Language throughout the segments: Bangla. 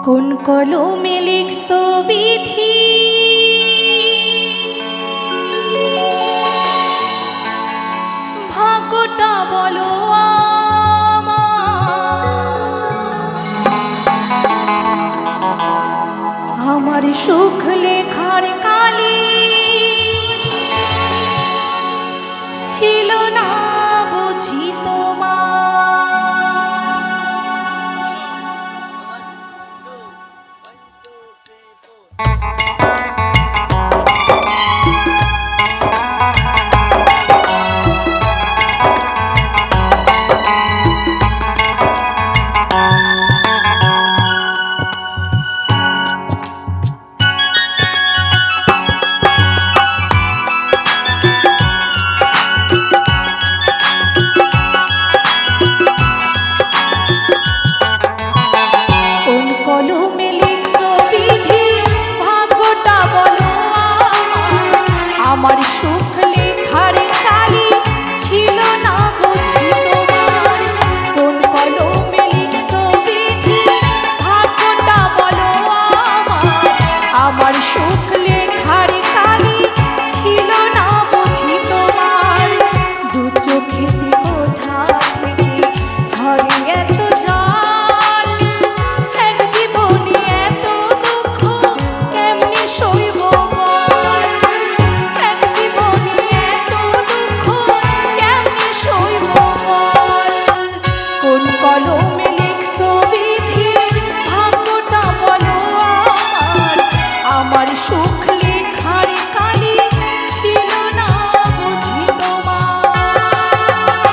কোন কলমে লিখছো বিধি, ভাগ্যটা বলো আমার সুখ লেখার কালি ছিল না বুঝি তোমার। আমার সুখ লেখার কালি ছিল না বুঝি তোমার। কোন কলমে লিখছো বিধি, ভাগ্যটা বলো আমার সুখ লেখার কালি ছিল না বুঝি তোমার। দু চোখেতে কোথা থেকে ঝরে এত জল, এক জীবনে এত দুঃখ কেমনে সইব বল। কোন কলমে লিখছো বিধি, ভাগ্যটা বলো আমার সুখ লেখার কালি ছিল না বুঝি তোমার।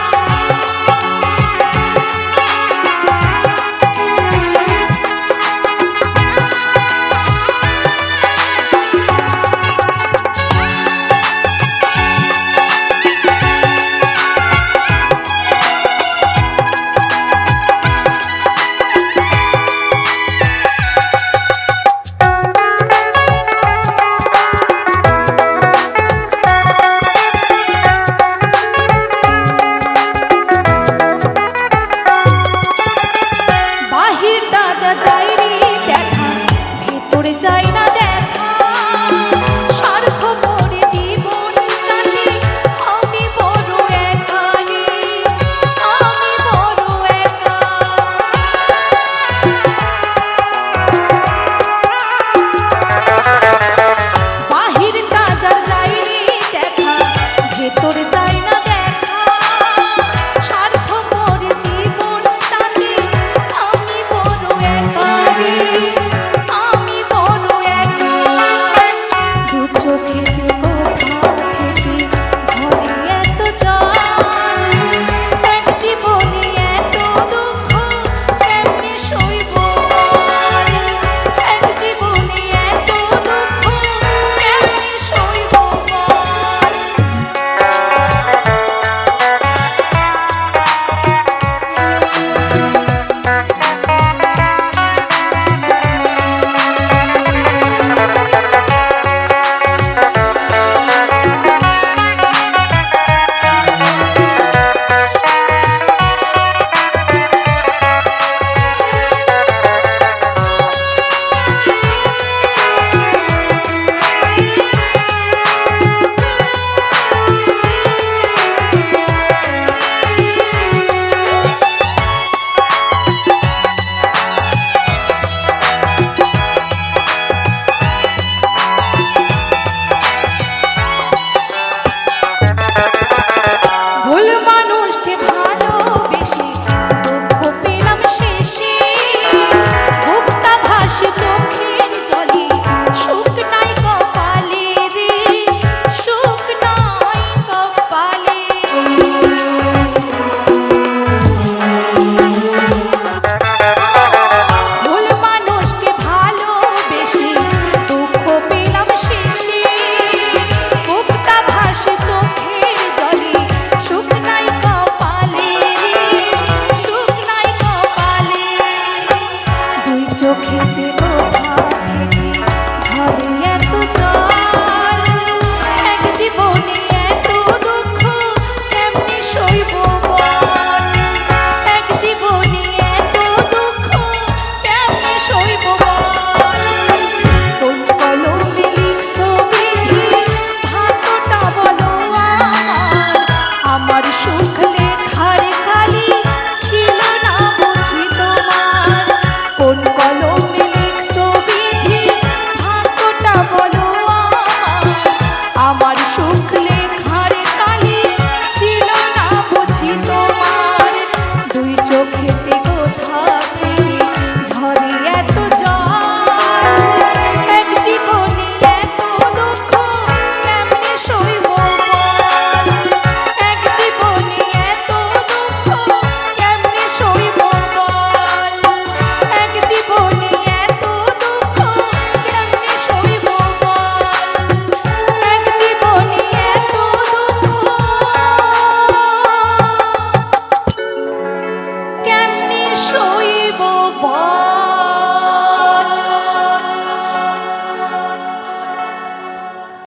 সুখ